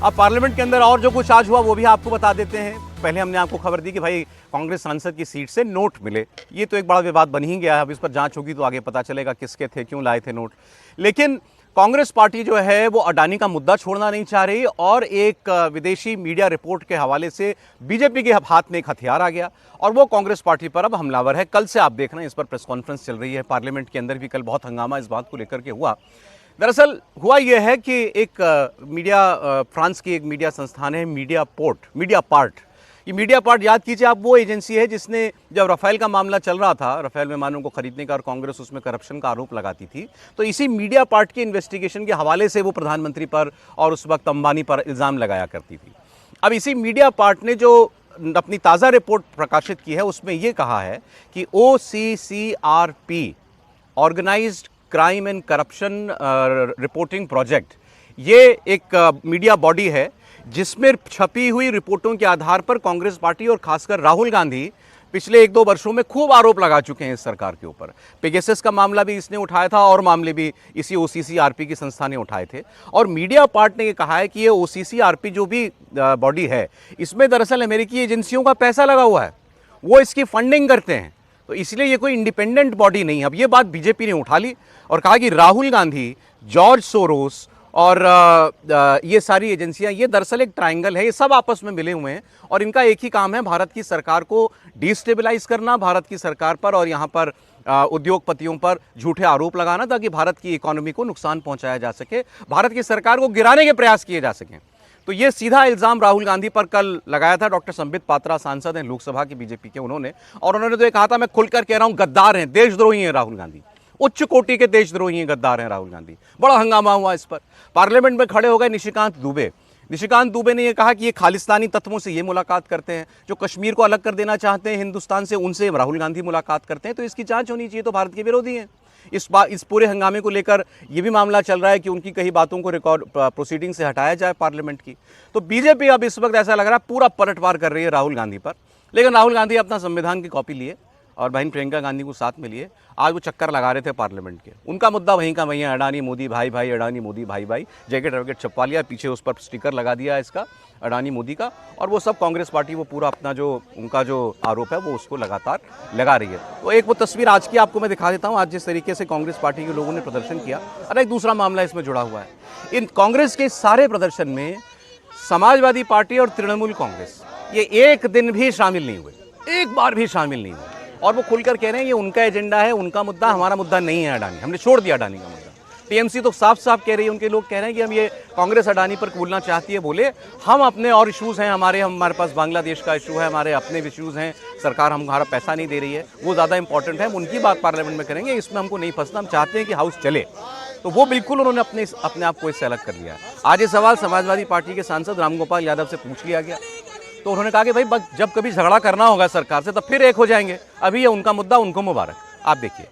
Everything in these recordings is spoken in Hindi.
अब पार्लियामेंट के अंदर और जो कुछ आज हुआ वो भी आपको बता देते हैं। पहले हमने आपको खबर दी कि भाई कांग्रेस सांसद की सीट से नोट मिले, ये तो एक बड़ा विवाद बन ही गया है। अब इस पर जांच होगी तो आगे पता चलेगा किसके थे, क्यों लाए थे नोट। लेकिन कांग्रेस पार्टी जो है वो अडानी का मुद्दा छोड़ना नहीं चाह रही और एक विदेशी मीडिया रिपोर्ट के हवाले से बीजेपी के हाथ में एक हथियार आ गया और वो कांग्रेस पार्टी पर अब हमलावर है। कल से आप देख रहे हैं इस पर प्रेस कॉन्फ्रेंस चल रही है। पार्लियामेंट के अंदर भी कल बहुत हंगामा इस बात को लेकर के हुआ। दरअसल हुआ यह है कि एक फ्रांस की एक मीडिया संस्थान है मीडिया पार्ट। ये मीडिया पार्ट, याद कीजिए आप, वो एजेंसी है जिसने जब राफेल का मामला चल रहा था, राफेल विमानों को खरीदने का और कांग्रेस उसमें करप्शन का आरोप लगाती थी, तो इसी मीडिया पार्ट की इन्वेस्टिगेशन के हवाले से वो प्रधानमंत्री पर और उस वक्त अंबानी पर इल्ज़ाम लगाया करती थी। अब इसी मीडिया पार्ट ने जो अपनी ताज़ा रिपोर्ट प्रकाशित की है उसमें ये कहा है कि OCCRP, organised crime and corruption reporting project, ये एक मीडिया बॉडी है जिसमें छपी हुई रिपोर्टों के आधार पर कांग्रेस पार्टी और खासकर राहुल गांधी पिछले 1-2 वर्षों में खूब आरोप लगा चुके हैं इस सरकार के ऊपर। पेगासस का मामला भी इसने उठाया था और मामले भी इसी OCCRP की संस्था ने उठाए थे। और मीडिया पार्ट ने ये कहा है कि ये OCCRP जो भी बॉडी है, इसमें दरअसल अमेरिकी एजेंसियों का पैसा लगा हुआ है, वो इसकी फंडिंग करते हैं, तो इसलिए ये कोई इंडिपेंडेंट बॉडी नहीं है। अब ये बात बीजेपी ने उठा ली और कहा कि राहुल गांधी, जॉर्ज सोरोस और ये सारी एजेंसियां, ये दरअसल एक ट्रायंगल है, ये सब आपस में मिले हुए हैं और इनका एक ही काम है भारत की सरकार को डिस्टेबलाइज करना, भारत की सरकार पर और यहाँ पर उद्योगपतियों पर झूठे आरोप लगाना ताकि भारत की इकोनॉमी को नुकसान पहुंचाया जा सके, भारत की सरकार को गिराने के प्रयास किए जा सकें। तो ये सीधा इल्ज़ाम राहुल गांधी पर कल लगाया था। डॉक्टर संबित पात्रा सांसद हैं लोकसभा की बीजेपी के, उन्होंने तो ये कहा था, मैं खुलकर कह रहा हूं, गद्दार हैं, देशद्रोही हैं राहुल गांधी, उच्च कोटि के देशद्रोही हैं, गद्दार हैं राहुल गांधी। बड़ा हंगामा हुआ इस पर। पार्लियामेंट में खड़े हो गए निशिकांत दुबे ने यह कहा कि ये खालिस्तानी तत्वों से ये मुलाकात करते हैं, जो कश्मीर को अलग कर देना चाहते हैं हिंदुस्तान से, उनसे राहुल गांधी मुलाकात करते हैं, तो इसकी जांच होनी चाहिए, तो भारत के विरोधी हैं। इस पूरे हंगामे को लेकर ये भी मामला चल रहा है कि उनकी कई बातों को रिकॉर्ड प्रोसीडिंग से हटाया जाए पार्लियामेंट की। तो बीजेपी अब इस वक्त ऐसा लग रहा है पूरा पलटवार कर रही है राहुल गांधी पर। लेकिन राहुल गांधी अपना संविधान की कॉपी लिए और बहन प्रियंका गांधी को साथ में लिए आज वो चक्कर लगा रहे थे पार्लियामेंट के। उनका मुद्दा वहीं का वहीं है, अडानी मोदी भाई भाई, अडानी मोदी भाई भाई, जैकेट वैकेट छपवा लिया, पीछे उस पर स्टिकर लगा दिया इसका, अडानी मोदी का, और वो सब कांग्रेस पार्टी वो पूरा अपना जो उनका जो आरोप है वो उसको लगातार लगा रही है। तो एक वो तस्वीर आज की आपको मैं दिखा देता हूँ, आज जिस तरीके से कांग्रेस पार्टी के लोगों ने प्रदर्शन किया। और एक दूसरा मामला इसमें जुड़ा हुआ है। इन कांग्रेस के सारे प्रदर्शन में समाजवादी पार्टी और तृणमूल कांग्रेस ये एक दिन भी शामिल नहीं हुए, एक बार भी शामिल नहीं हुए, और वो खुलकर कह रहे हैं ये उनका एजेंडा है, उनका मुद्दा, हमारा मुद्दा नहीं है अडानी, हमने छोड़ दिया अडानी का मुद्दा। टीएमसी तो साफ साफ कह रही है, उनके लोग कह रहे हैं कि हम ये कांग्रेस अडानी पर बोलना चाहती है, बोले हम अपने और इश्यूज़ हैं, हमारे पास बांग्लादेश का इशू है, हमारे अपने इश्यूज़ हैं, सरकार हमारा पैसा नहीं दे रही है, वो ज़्यादा इंपॉर्टेंट है, हम उनकी बात पार्लियामेंट में करेंगे, इसमें हमको नहीं फंसना, हम चाहते हैं कि हाउस चले। तो वो बिल्कुल उन्होंने अपने आप को इससे अलग कर लिया है। आज ये सवाल समाजवादी पार्टी के सांसद रामगोपाल यादव से पूछ लिया गया, तो उन्होंने कहा कि भाई जब कभी झगड़ा करना होगा सरकार से तब फिर एक हो जाएंगे, अभी ये उनका मुद्दा, उनको मुबारक। आप देखिए,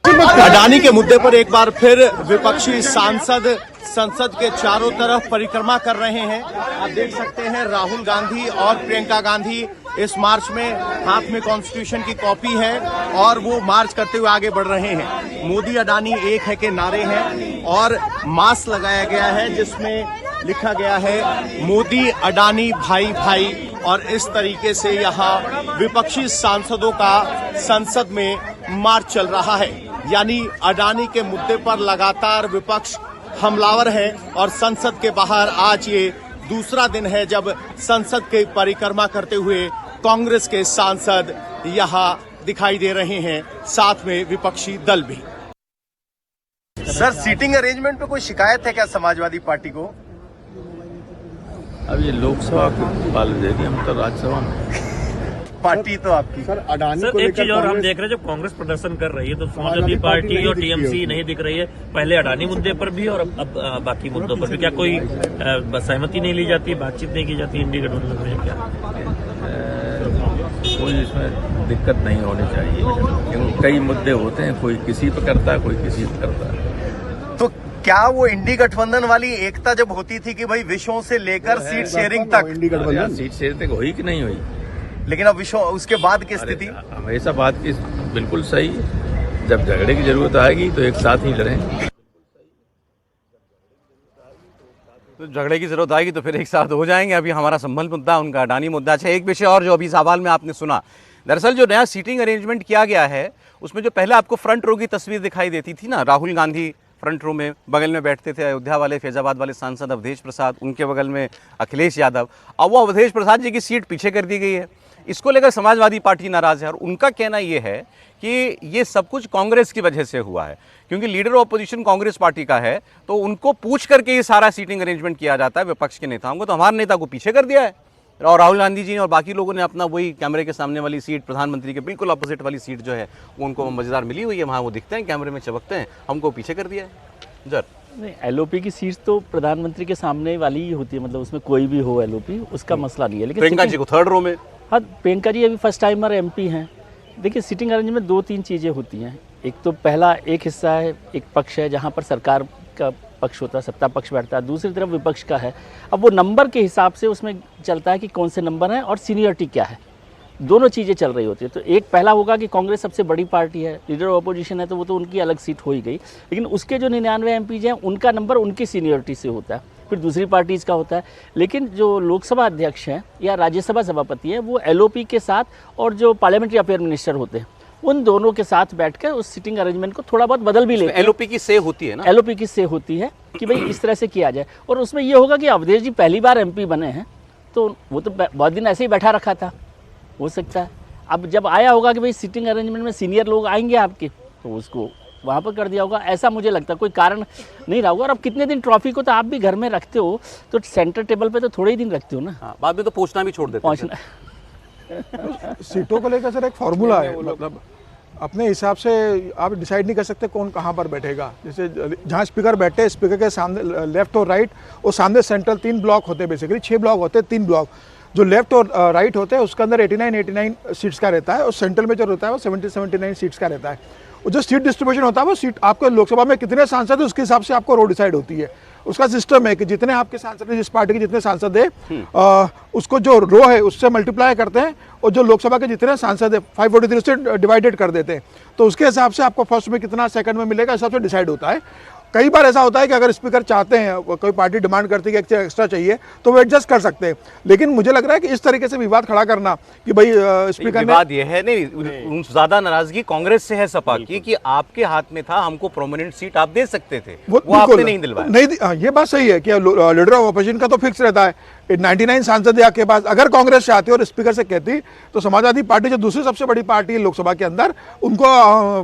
अडानी के मुद्दे पर एक बार फिर विपक्षी सांसद संसद के चारों तरफ परिक्रमा कर रहे हैं। आप देख सकते हैं राहुल गांधी और प्रियंका गांधी इस मार्च में हाथ में कॉन्स्टिट्यूशन की कॉपी है और वो मार्च करते हुए आगे बढ़ रहे हैं। मोदी अडानी एक है के नारे हैं और मास्क लगाया गया है जिसमें लिखा गया है मोदी अडानी भाई भाई, और इस तरीके से यहाँ विपक्षी सांसदों का संसद में मार्च चल रहा है। यानी अडानी के मुद्दे पर लगातार विपक्ष हमलावर है और संसद के बाहर आज ये दूसरा दिन है जब संसद की परिक्रमा करते हुए कांग्रेस के सांसद यहाँ दिखाई दे रहे हैं, साथ में विपक्षी दल भी। सर, सीटिंग अरेंजमेंट पे कोई शिकायत है क्या समाजवादी पार्टी को? अब ये लोकसभा की पाल देगी, हम तो राज्यसभा में। पार्टी तो आपकी सर अडानी को एक चीज और हम देख रहे हैं, जब कांग्रेस प्रदर्शन कर रही है तो समाजवादी पार्टी और टीएमसी नहीं दिख रही है, पहले अडानी मुद्दे पर भी और अब बाकी मुद्दों पर भी। क्या कोई सहमति नहीं ली जाती, बातचीत नहीं की जाती इंडी गठबंधन में? क्या कोई इसमें दिक्कत नहीं होनी चाहिए, क्योंकि कई मुद्दे होते हैं, कोई किसी पर करता है, कोई किसी पर करता है। तो क्या वो इंडी गठबंधन वाली एकता जब होती थी कि भाई विषयों से लेकर सीट शेयरिंग तक, सीट शेयरिंग तक हुई कि नहीं हुई? लेकिन अब विषयों उसके बाद की स्थिति हमेशा बात की बिल्कुल सही है, जब झगड़े की जरूरत आएगी तो एक साथ ही लड़ें। तो झगड़े की जरूरत आएगी तो फिर एक साथ हो जाएंगे। अभी हमारा संभल मुद्दा, उनका अडानी मुद्दा। अच्छा, एक विषय और जो अभी सवाल में आपने सुना, दरअसल जो नया सीटिंग अरेंजमेंट किया गया है उसमें जो पहले आपको फ्रंट रो की तस्वीर दिखाई देती थी ना, राहुल गांधी फ्रंट रो में बगल में बैठते थे, अयोध्या वाले फैजाबाद वाले सांसद अवधेश प्रसाद, उनके बगल में अखिलेश यादव, अब वो अवधेश प्रसाद जी की सीट पीछे कर दी गई है। इसको लेकर समाजवादी पार्टी नाराज है और उनका कहना ये है कि ये सब कुछ कांग्रेस की वजह से हुआ है, क्योंकि leader of opposition Congress party का है तो उनको पूछ करके ये सारा सीटिंग अरेंजमेंट किया जाता है विपक्ष के नेताओं को, तो हमारे नेता को पीछे कर दिया है। और राहुल गांधी जी और बाकी लोगों ने अपना वही कैमरे के सामने वाली सीट, प्रधानमंत्री के बिल्कुल अपोजिट वाली सीट जो है वो उनको मजेदार मिली हुई है, वहाँ वो दिखते हैं कैमरे में चमकते हैं, हमको पीछे कर दिया है। जर नहीं, एलओपी की सीट तो प्रधानमंत्री के सामने वाली ही होती है, मतलब उसमें कोई भी हो एलओपी, उसका मसला नहीं है। लेकिन प्रियंका जी को थर्ड रो में, हाँ, प्रियंका जी अभी फर्स्ट टाइमर एमपी हैं। देखिए, सिटिंग अरेंजमेंट 2-3 चीज़ें होती हैं। एक तो पहला एक हिस्सा है, एक पक्ष है जहाँ पर सरकार का पक्ष होता है, सत्ता पक्ष बैठता है, दूसरी तरफ विपक्ष का है। अब वो नंबर के हिसाब से उसमें चलता है कि कौन से नंबर हैं और सीनियरिटी क्या है, दोनों चीज़ें चल रही होती है। तो एक पहला होगा कि कांग्रेस सबसे बड़ी पार्टी है, लीडर ऑफ अपोजिशन है, तो वो तो उनकी अलग सीट हो ही गई, लेकिन उसके जो 99 एमपीज हैं उनका नंबर उनकी सीनियरिटी से होता है, फिर दूसरी पार्टीज़ का होता है। लेकिन जो लोकसभा अध्यक्ष हैं या राज्यसभा सभापति हैं वो एलओपी के साथ और जो पार्लियामेंट्री अफेयर मिनिस्टर होते हैं उन दोनों के साथ बैठकर उस सिटिंग अरेंजमेंट को थोड़ा बहुत बदल भी लेते हैं। एलओपी की से होती है ना, एलओपी की से होती है कि भाई इस तरह से किया जाए। और उसमें ये होगा कि अवधेश जी पहली बार एमपी बने हैं तो वो तो बहुत दिन ऐसे ही बैठा रखा था, हो सकता है अब जब आया होगा कि भाई सिटिंग अरेंजमेंट में सीनियर लोग आएंगे आपके, तो उसको वहाँ पर कर दिया होगा, ऐसा मुझे लगता है। कोई कारण नहीं रहा होगा। और अब कितने दिन ट्रॉफी को तो आप भी घर में रखते हो, तो सेंटर टेबल पे तो थोड़े ही दिन रखते हो ना। हाँ, बाद में तो पहुँचना भी छोड़ देते हैं। पहुँचना सीटों को लेकर सर एक फॉर्मूला है, मतलब अपने हिसाब से आप डिसाइड नहीं कर सकते कौन कहाँ पर बैठेगा। जैसे जहाँ स्पीकर बैठे, स्पीकर के सामने लेफ्ट और राइट और सामने सेंट्रल 3 ब्लॉक होते हैं, बेसिकली 6 ब्लॉक होते हैं, 3 ब्लॉक जो लेफ्ट और राइट होते हैं उसके अंदर 89 सीट्स का रहता है और सेंट्रल में जो रहता है वो 79 सीट्स का रहता है। और जो सीट डिस्ट्रीब्यूशन होता है वो सीट आपको लोकसभा में कितने सांसद है उसके हिसाब से आपको रो डिसाइड होती है। उसका सिस्टम है कि जितने आपके सांसद हैं, जिस पार्टी के जितने सांसद है उसको जो रो है उससे मल्टीप्लाई करते हैं और जो लोकसभा के जितने सांसद है 543 से डिवाइडेड कर देते हैं, तो उसके हिसाब से आपको फर्स्ट में कितना, सेकंड में मिलेगा, हिसाब से डिसाइड होता है। कई बार ऐसा होता है कि अगर स्पीकर चाहते हैं, कोई पार्टी डिमांड करती है कि एक्स्ट्रा चाहिए तो वो एडजस्ट कर सकते हैं। लेकिन मुझे लग रहा है कि इस तरीके से विवाद खड़ा करना कि भाई स्पीकर विवाद ये है नहीं, ज्यादा नाराजगी कांग्रेस से है सपा की कि आपके हाथ में था, हमको प्रोमिनेंट सीट आप दे सकते थे, वो आपने नहीं दिलवाया। नहीं, ये बात सही है कि लीडर ऑफ अपोजिशन का तो फिक्स रहता है 99 सांसद आपके पास। अगर कांग्रेस चाहती और स्पीकर से कहती तो समाजवादी पार्टी जो दूसरी सबसे बड़ी पार्टी है लोकसभा के अंदर, उनको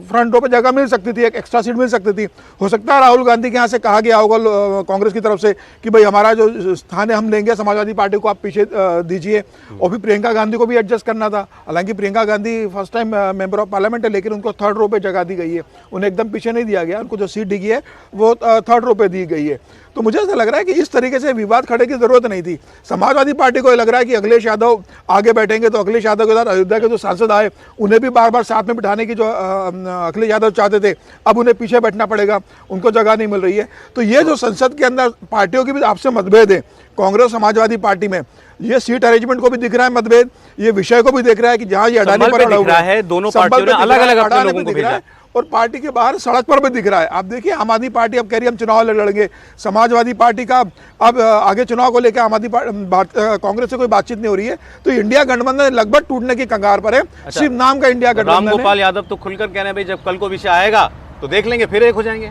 फ्रंट रो पे जगह मिल सकती थी, एक एक्स्ट्रा सीट मिल सकती थी। हो सकता है राहुल गांधी के यहाँ से कहा गया होगा कांग्रेस की तरफ से कि भाई हमारा जो स्थान है हम लेंगे, समाजवादी पार्टी को आप पीछे दीजिए। और फिर प्रियंका गांधी को भी एडजस्ट करना था। हालांकि Priyanka Gandhi first time member of parliament है, लेकिन उनको थर्ड रो पे जगह दी गई है, उन्हें एकदम पीछे नहीं दिया गया। उनको जो सीट दी गई है वो थर्ड रो पे दी गई है। तो मुझे ऐसा लग रहा है कि इस तरीके से विवाद खड़े की जरूरत नहीं थी। समाजवादी पार्टी को लग रहा है कि अखिलेश यादव आगे बैठेंगे, तो अखिलेश यादव के साथ अयोध्या के जो सांसद आए उन्हें भी बार बार साथ में बिठाने की जो अखिलेश यादव चाहते थे, अब उन्हें पीछे बैठना पड़ेगा, उनको जगह नहीं मिल रही है। तो ये जो संसद के अंदर पार्टियों की भी आपसे मतभेद है, कांग्रेस समाजवादी पार्टी में, ये सीट अरेंजमेंट को भी दिख रहा है मतभेद, ये विषय को भी दिख रहा है कि जहां ये अडानी पर दिख रहा है, दोनों पार्टियों ने अलग-अलग अपने लोगों को भेजा और पार्टी के बाहर सड़क पर भी दिख रहा है। आप देखिए, आम आदमी पार्टी अब कह रही है हम चुनाव लड़ेंगे, समाजवादी पार्टी का अब आगे चुनाव को लेकर आम आदमी कांग्रेस से कोई बातचीत नहीं हो रही है। तो इंडिया गठबंधन लगभग टूटने की कगार पर है। सिर्फ नाम का इंडिया गठबंधन। रामगोपाल यादव तो खुलकर कह रहे हैं भाई जब कल को विषय आएगा तो देख लेंगे, फिर एक हो जाएंगे।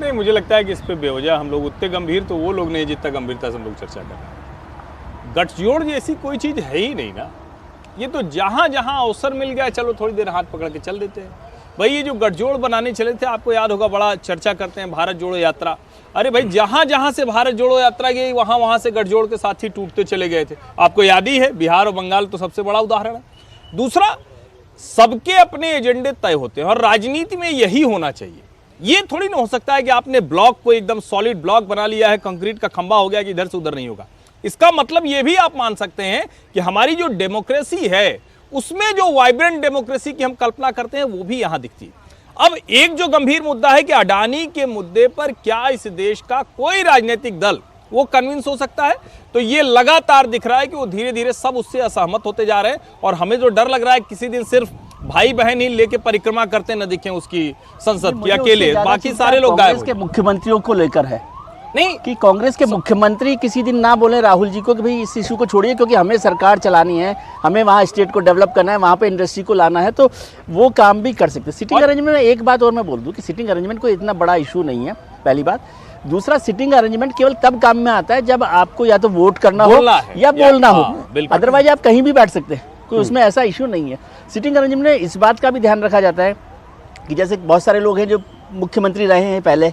नहीं, मुझे लगता है कि इस पे बेवजह हम लोग उतने गंभीर तो वो लोग नहीं जितना गंभीरता से हम लोग चर्चा कर रहे हैं। गठजोड़ जैसी कोई चीज़ है ही नहीं ना। ये तो जहाँ जहाँ अवसर मिल गया चलो थोड़ी देर हाथ पकड़ के चल देते हैं। भाई ये जो गठजोड़ बनाने चले थे, आपको याद होगा, बड़ा चर्चा करते हैं भारत जोड़ो यात्रा। अरे भाई जहाँ जहाँ से भारत जोड़ो यात्रा गई वहाँ वहाँ से गठजोड़ के साथी टूटते चले गए थे। आपको याद ही है, बिहार और बंगाल तो सबसे बड़ा उदाहरण है। दूसरा, सबके अपने एजेंडे तय होते हैं और राजनीति में यही होना चाहिए। ये थोड़ी ना हो सकता है कि आपने ब्लॉक को एकदम सॉलिड ब्लॉक बना लिया है, कंक्रीट का खंबा हो गया कि इधर से उधर नहीं होगा। इसका मतलब ये भी आप मान सकते हैं कि हमारी जो डेमोक्रेसी है उसमें जो वाइब्रेंट डेमोक्रेसी की हम कल्पना करते हैं वो भी यहां दिखती है। अब एक जो गंभीर मुद्दा है कि अडानी के मुद्दे पर क्या इस देश का कोई राजनीतिक दल वो कन्विंस हो सकता है, तो ये लगातार दिख रहा है कि वो धीरे धीरे सब उससे असहमत होते जा रहे हैं। और हमें जो डर लग रहा है किसी दिन सिर्फ भाई बहन ही लेके परिक्रमा करते न दिखें उसकी संसद की अकेले, बाकी सारे लोग गायब। के मुख्यमंत्रियों को लेकर है नहीं कि कांग्रेस के मुख्यमंत्री किसी दिन ना बोले राहुल जी को कि भाई इस इशू को छोड़िए क्योंकि हमें सरकार चलानी है, हमें वहाँ स्टेट को डेवलप करना है, वहाँ पे इंडस्ट्री को लाना है, तो वो काम भी कर सकते हैं। सिटिंग अरेंजमेंट में एक बात और मैं बोल दूँ कि सिटिंग अरेंजमेंट कोई इतना बड़ा इशू नहीं है, पहली बात। दूसरा, सिटिंग अरेंजमेंट केवल तब काम में आता है जब आपको या तो वोट करना हो या बोलना हो, अदरवाइज आप कहीं भी बैठ सकते हैं, कोई उसमें ऐसा इशू नहीं है। सिटिंग अरेंजमेंट में इस बात का भी ध्यान रखा जाता है कि जैसे बहुत सारे लोग हैं जो मुख्यमंत्री रहे हैं, पहले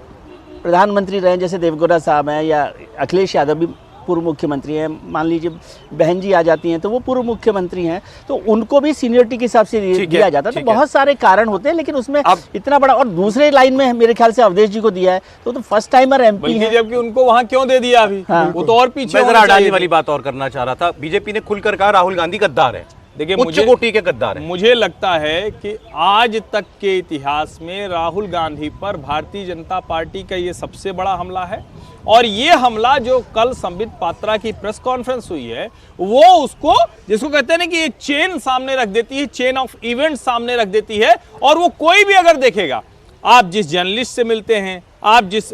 प्रधानमंत्री रहे हैं, जैसे देवगौड़ा साहब हैं या अखिलेश यादव भी पूर्व मुख्यमंत्री हैं, मान लीजिए बहन जी आ जाती हैं तो वो पूर्व मुख्यमंत्री हैं, तो उनको भी सीनियरिटी के हिसाब से दिया जाता है। तो बहुत सारे कारण होते हैं, लेकिन उसमें इतना बड़ा, और दूसरे लाइन में मेरे ख्याल से अवधेश जी को दिया है, तो फर्स्ट टाइमर एमपी है, जबकि उनको वहां क्यों दे दिया अभी? वो तो और पीछे। मैं जरा अडानी वाली बात और करना चाह रहा था। बीजेपी ने खुलकर कहा राहुल गांधी गद्दार है, देखिए उच्च कोटि के गद्दार है। मुझे लगता है कि आज तक के इतिहास में राहुल गांधी पर भारतीय जनता पार्टी का ये सबसे बड़ा हमला है, और ये हमला जो कल संबित पात्रा की प्रेस कॉन्फ्रेंस हुई है, वो उसको, जिसको कहते हैं ना कि एक चेन सामने रख देती है, चेन ऑफ इवेंट सामने रख देती है, और वो कोई भी अगर देखेगा, आप जिस जर्नलिस्ट से मिलते हैं, आप जिस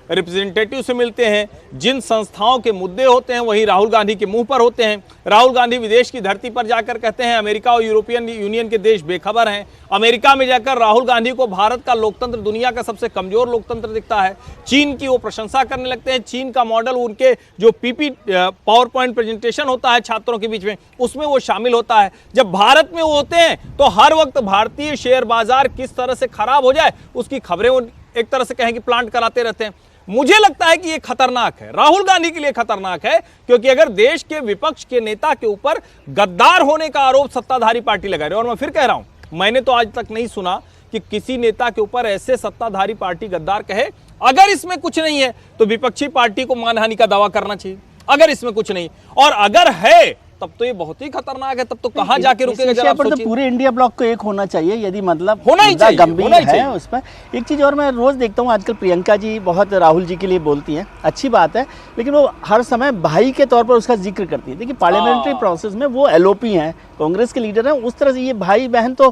रिप्रेजेंटेटिव से मिलते हैं, जिन संस्थाओं के मुद्दे होते हैं वही राहुल गांधी के मुंह पर होते हैं। राहुल गांधी विदेश की धरती पर जाकर कहते हैं अमेरिका और यूरोपियन यूनियन के देश बेखबर हैं। अमेरिका में जाकर राहुल गांधी को भारत का लोकतंत्र दुनिया का सबसे कमजोर लोकतंत्र दिखता है। चीन की वो प्रशंसा करने लगते हैं। चीन का मॉडल, उनके जो पीपी पावर पॉइंट प्रेजेंटेशन होता है छात्रों के बीच में, उसमें वो शामिल होता है। जब भारत में वो होते हैं तो हर वक्त भारतीय शेयर बाजार किस तरह से खराब हो जाए उसकी खबरें वो एक तरह से कहें कि प्लांट कराते रहते हैं। मुझे लगता है कि ये खतरनाक है, राहुल गांधी के लिए खतरनाक है, क्योंकि अगर देश के विपक्ष के नेता के ऊपर गद्दार होने का आरोप सत्ताधारी पार्टी लगा रही है, और मैं फिर कह रहा हूं, मैंने तो आज तक नहीं सुना कि किसी नेता के ऊपर ऐसे सत्ताधारी पार्टी गद्दार कहे। अगर इसमें कुछ नहीं है तो विपक्षी पार्टी को मानहानि का दावा करना चाहिए, अगर इसमें कुछ नहीं, और अगर है तब तो ये बहुत ही खतरनाक है। तब तो कहां जाके रुकेगा जरा आप सोचिए। तो पूरे इंडिया ब्लॉक को एक होना चाहिए, यदि मतलब होना ही चाहिए, गंभीर है उस पर। एक चीज और मैं रोज देखता हूँ, आजकल प्रियंका जी बहुत राहुल जी के लिए बोलती हैं, अच्छी बात है, लेकिन वो हर समय भाई के तौर पर उसका जिक्र करती है। देखिए पार्लियामेंट्री प्रोसेस में वो एलओपी हैं, कांग्रेस के लीडर हैं, उस तरह से ये भाई बहन तो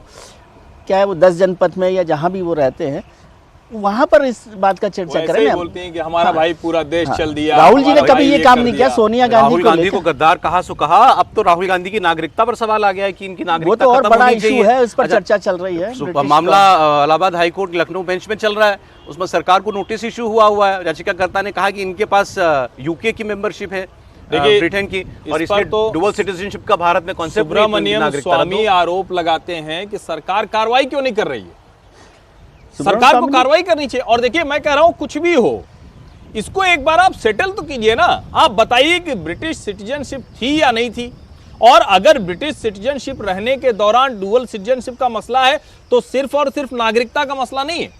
क्या है, वो 10 जनपद में या जहाँ भी वो रहते हैं वहां पर इस बात का चर्चा करें। बोलते हैं कि हमारा भाई पूरा देश चल दिया। राहुल जी ने कभी ये काम नहीं किया। सोनिया गांधी को गद्दार कहा सो कहा, अब तो राहुल गांधी की नागरिकता पर सवाल आ गया है कि इनकी नागरिकता वो तो और बड़ा इशू है, उस पर चर्चा चल रही है। मामला इलाहाबाद हाईकोर्ट लखनऊ बेंच में चल रहा है, उसमें सरकार को नोटिस इशू हुआ है। याचिकाकर्ता ने कहा कि इनके पास यूके की मेंबरशिप है, देखिए ब्रिटेन की, और इसमें तो डुअल सिटीजनशिप का भारत में कॉन्सेप्ट। सुब्रमण्यम स्वामी आरोप लगाते हैं कि सरकार कार्रवाई क्यों नहीं कर रही है। सरकार को कार्रवाई करनी चाहिए। और देखिए मैं कह रहा हूं, कुछ भी हो, इसको एक बार आप सेटल तो कीजिए ना। आप बताइए कि ब्रिटिश सिटीजनशिप थी या नहीं थी, और अगर ब्रिटिश सिटीजनशिप रहने के दौरान डुअल सिटीजनशिप का मसला है तो सिर्फ और सिर्फ नागरिकता का मसला नहीं है,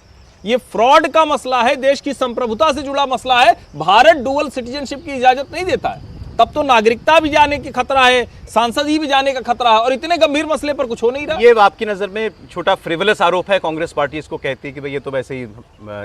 ये फ्रॉड का मसला है, देश की संप्रभुता से जुड़ा मसला है। भारत डुअल सिटीजनशिप की इजाजत नहीं देता है, तब तो नागरिकता भी जाने की खतरा है, सांसद ही भी जाने का खतरा है, और इतने गंभीर मसले पर कुछ हो नहीं रहा। ये आपकी नजर में छोटा फ्रिवलस आरोप है? कांग्रेस पार्टी इसको कहती है कि भाई ये तो वैसे ही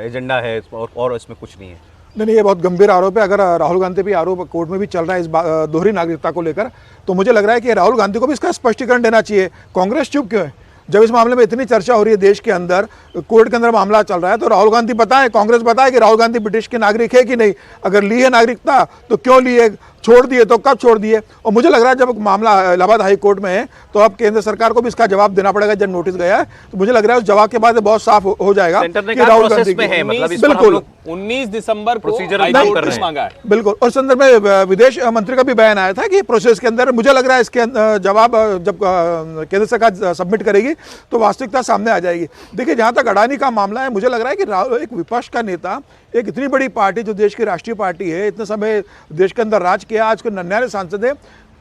एजेंडा है और इसमें कुछ नहीं है। नहीं, ये बहुत गंभीर आरोप है। अगर राहुल गांधी भी आरोप कोर्ट में भी चल रहा है इस दोहरी नागरिकता को लेकर, तो मुझे लग रहा है कि राहुल गांधी को भी इसका स्पष्टीकरण देना चाहिए। कांग्रेस चुप क्यों है? जब इस मामले में इतनी चर्चा हो रही है देश के अंदर, कोर्ट के अंदर मामला चल रहा है, तो राहुल गांधी बताएं, कांग्रेस बताए कि राहुल गांधी ब्रिटिश के नागरिक है कि नहीं, अगर ली है नागरिकता तो क्यों ली है, छोड़ दिए तो कब छोड़ दिए। और मुझे लग रहा है जब मामला इलाहाबाद हाई कोर्ट में है तो अब केंद्र सरकार को भी इसका जवाब देना पड़ेगा। जब नोटिस गया है तो मुझे लग रहा है उस जवाब के बाद बहुत साफ हो जाएगा कि राहुल गांधी बिल्कुल 19 दिसंबर को प्रोसीजर मांगा है। बिल्कुल, और संदर्भ में विदेश मंत्री का भी बयान आया था कि प्रोसेस के अंदर, मुझे लग रहा है इसके जवाब जब केंद्र सरकार सबमिट करेगी तो वास्तविकता सामने आ जाएगी। देखिए जहां तक अडानी का मामला है, मुझे लग रहा है कि एक विपक्ष का नेता, एक इतनी बड़ी पार्टी जो देश की राष्ट्रीय पार्टी है, इतने समय देश के अंदर राज किया, आज के 99 सांसद है,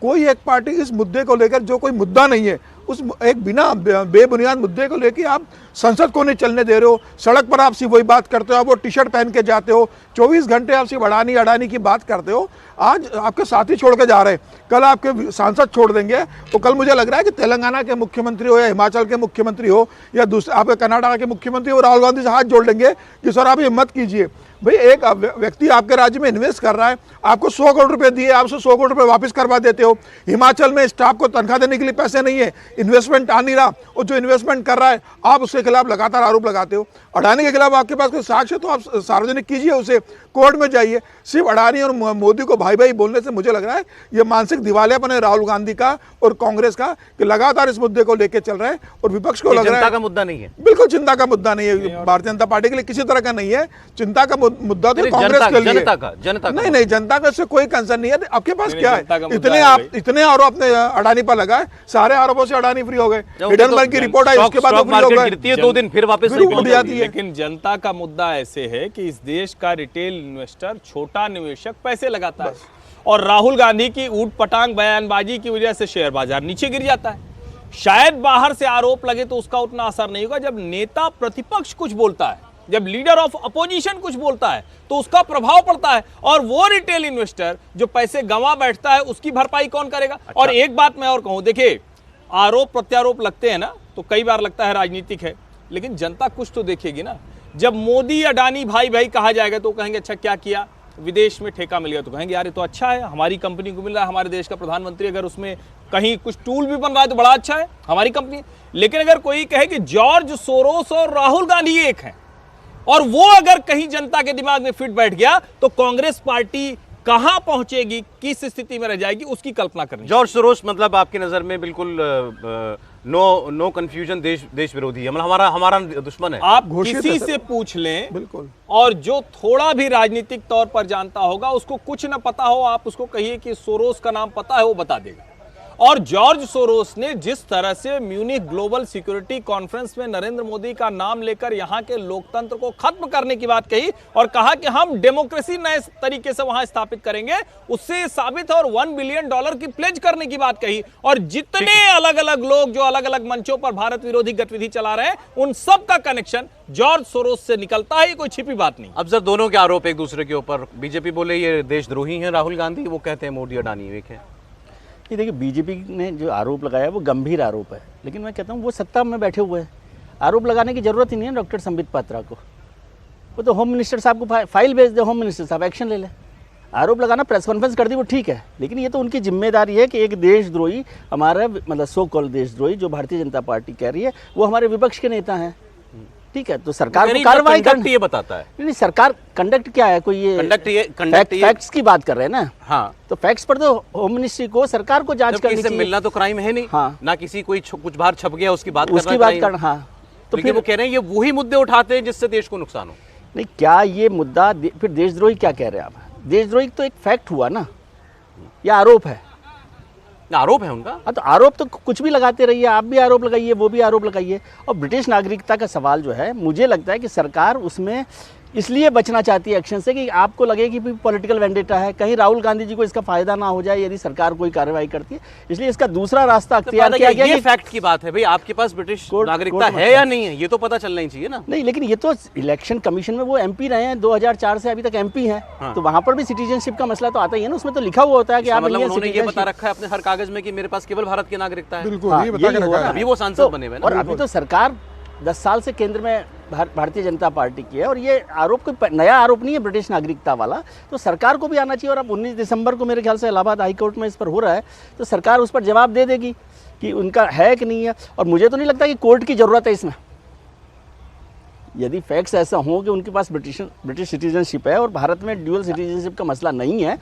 कोई एक पार्टी इस मुद्दे को लेकर, जो कोई मुद्दा नहीं है, उस एक बिना बेबुनियाद मुद्दे को लेकर आप संसद को नहीं चलने दे रहे हो, सड़क पर आप सिर्फ वही बात करते हो, आप वो टी शर्ट पहन के जाते हो, 24 घंटे आप सिर्फ अडानी की बात करते हो। आज आपके साथी छोड़ के जा रहे हैं, कल आपके सांसद छोड़ देंगे, तो कल मुझे लग रहा है कि तेलंगाना के मुख्यमंत्री हो या हिमाचल के मुख्यमंत्री हो या दूसरे आपके कर्नाटक के मुख्यमंत्री हो, राहुल गांधी से हाथ जोड़ लेंगे कि सर आप ये मत कीजिए। भाई एक व्यक्ति आपके राज्य में इन्वेस्ट कर रहा है, आपको 100 करोड़ रुपए दिए, आप 100 करोड़ रुपए वापस करवा देते हो। हिमाचल में स्टाफ को तनख्वाह देने के लिए पैसे नहीं है, इन्वेस्टमेंट आ नहीं रहा, और जो इन्वेस्टमेंट कर रहा है आप उसके खिलाफ लगातार आरोप लगाते हो। अडानी के खिलाफ आपके पास कोई साक्ष्य है तो आप सार्वजनिक कीजिए, उसे कोर्ट में जाइए। सिर्फ अडानी और मोदी को भाई भाई बोलने से मुझे लग रहा है ये मानसिक दिवालियापन है राहुल गांधी का और कांग्रेस का, कि लगातार इस मुद्दे को लेकर चल रहे हैं और विपक्ष को लग रहा है चिंता का मुद्दा नहीं है। बिल्कुल चिंता का मुद्दा नहीं है, भारतीय जनता पार्टी के लिए किसी तरह का नहीं है। चिंता का मुद्दा तो कांग्रेस के लिए, जनता का नहीं, जनता का इससे कोई कंसर्न नहीं है। आपके पास क्या है? जनता का मुद्दा है इतने आरोप अपने अडानी पर लगाए, सारे आरोपों से अडानी फ्री हो गए। हिडनबर्ग की रिपोर्ट आई, उसके बाद वो फ्री हो गए, गिरती है 2 दिन फिर वापस फिर उठ जाती है। लेकिन जनता का मुद्दा ऐसे है कि इस देश का रिटेल इन्वेस्टर, छोटा निवेशक पैसे लगाता है, और राहुल गांधी की ऊट पटांग बयानबाजी की वजह से शेयर बाजार नीचे गिर जाता है। शायद बाहर से आरोप लगे तो उसका उतना असर नहीं होगा, जब नेता प्रतिपक्ष कुछ बोलता है, जब लीडर ऑफ अपोजिशन कुछ बोलता है तो उसका प्रभाव पड़ता है, और वो रिटेल इन्वेस्टर जो पैसे गंवा बैठता है उसकी भरपाई कौन करेगा? अच्छा। और एक बात मैं और कहूं, देखिए आरोप प्रत्यारोप लगते हैं ना तो कई बार लगता है राजनीतिक है, लेकिन जनता कुछ तो देखेगी ना। जब मोदी अडानी भाई भाई कहा जाएगा तो कहेंगे अच्छा क्या किया, विदेश में ठेका मिल गया तो कहेंगे यार ये तो अच्छा है, हमारी कंपनी को मिल रहा है, हमारे देश का प्रधानमंत्री अगर उसमें कहीं कुछ टूल भी बन रहा है तो बड़ा अच्छा है, हमारी कंपनी। लेकिन अगर कोई कहे कि जॉर्ज सोरोस और राहुल गांधी एक हैं, और वो अगर कहीं जनता के दिमाग में फिट बैठ गया तो कांग्रेस पार्टी कहां पहुंचेगी, किस स्थिति में रह जाएगी, उसकी कल्पना करनी। जॉर्ज सोरोस मतलब आपकी नजर में बिल्कुल नो कंफ्यूजन देश विरोधी है, मतलब हमारा दुश्मन है। आप किसी से पूछ लें, बिल्कुल, और जो थोड़ा भी राजनीतिक तौर पर जानता होगा, उसको कुछ न पता हो, आप उसको कहिए कि सोरोस का नाम पता है, वो बता देगा। और जॉर्ज सोरोस ने जिस तरह से म्यूनिख ग्लोबल सिक्योरिटी कॉन्फ्रेंस में नरेंद्र मोदी का नाम लेकर यहां के लोकतंत्र को खत्म करने की बात कही और कहा कि हम डेमोक्रेसी नए तरीके से वहां स्थापित करेंगे, उससे साबित और $1 बिलियन की प्लेज करने की बात कही, और जितने अलग अलग लोग जो अलग अलग मंचों पर भारत विरोधी गतिविधि चला रहे हैं, उन सब का कनेक्शन जॉर्ज सोरोस से निकलता है, कोई छिपी बात नहीं। अब सर दोनों के आरोप एक दूसरे के ऊपर, बीजेपी बोले ये देशद्रोही हैं राहुल गांधी, वो कहते हैं मोदी अडानी एक है। ये देखिए बीजेपी ने जो आरोप लगाया वो गंभीर आरोप है, लेकिन मैं कहता हूँ वो सत्ता में बैठे हुए हैं, आरोप लगाने की जरूरत ही नहीं है डॉक्टर संबित पात्रा को। वो तो होम मिनिस्टर साहब को फाइल भेज दे, होम मिनिस्टर साहब एक्शन ले लें। आरोप लगाना, प्रेस कॉन्फ्रेंस कर दी वो ठीक है, लेकिन ये तो उनकी जिम्मेदारी है कि एक देशद्रोही, हमारा मतलब सो कॉल्ड देशद्रोही जो भारतीय जनता पार्टी कह रही है, वो हमारे विपक्ष के नेता हैं, ठीक है, तो सरकार को कार्रवाई करनी, ये बताता है। नहीं सरकार कंडक्ट क्या है, कोई ये फैक्ट्स की बात कर रहे हैं ना। हाँ, तो फैक्ट्स पर तो होम मिनिस्ट्री को, सरकार को जांच करनी चाहिए। मिलना तो क्राइम है नहीं, हाँ, ना किसी कोई कुछ बाहर छप गया उसकी बात करना, हाँ, तो फिर वो कह रहे हैं ये वही मुद्दे उठाते हैं जिससे देश को नुकसान हो। नहीं, क्या ये मुद्दा फिर देशद्रोही क्या कह रहे हैं आप? देशद्रोही तो एक फैक्ट हुआ ना, या आरोप है? आरोप है उनका। हाँ, तो आरोप तो कुछ भी लगाते रहिए, आप भी आरोप लगाइए, वो भी आरोप लगाइए। और ब्रिटिश नागरिकता का सवाल जो है, मुझे लगता है कि सरकार उसमें इसलिए बचना चाहती है एक्शन से कि आपको लगे कि पॉलिटिकल वेंडेटा है, कहीं राहुल गांधी जी को इसका फायदा ना हो जाए यदि सरकार कोई कार्रवाई करती है, इसलिए इसका दूसरा रास्ता अख्तियार किया गया। ये फैक्ट की बात है भाई, आपके पास ब्रिटिश नागरिकता है या नहीं है ये तो पता चलना ही चाहिए ना। नहीं, लेकिन ये तो इलेक्शन कमीशन में वो एमपी रहे हैं, 2004 से अभी तक एमपी हैं। हाँ। तो वहां पर भी सिटीजनशिप का मसला तो आता ही है ना, उसमें तो लिखा हुआ होता है कि आप उन्होंने ये बता रखा है अपने हर कागज में कि मेरे पास केवल भारत की नागरिकता है। बिल्कुल, अभी वो सांसद बने हुए। और अभी तो सरकार 10 साल से केंद्र में भारतीय जनता पार्टी की है, और ये आरोप कोई नया आरोप नहीं है ब्रिटिश नागरिकता वाला, तो सरकार को भी आना चाहिए। और अब 19 दिसंबर को मेरे ख्याल से इलाहाबाद हाई कोर्ट में इस पर हो रहा है, तो सरकार उस पर जवाब दे देगी कि उनका है कि नहीं है। और मुझे तो नहीं लगता कि कोर्ट की ज़रूरत है इसमें, यदि फैक्ट्स ऐसा हो कि उनके पास ब्रिटिश सिटीजनशिप है और भारत में ड्यूअल सिटीजनशिप का मसला नहीं है।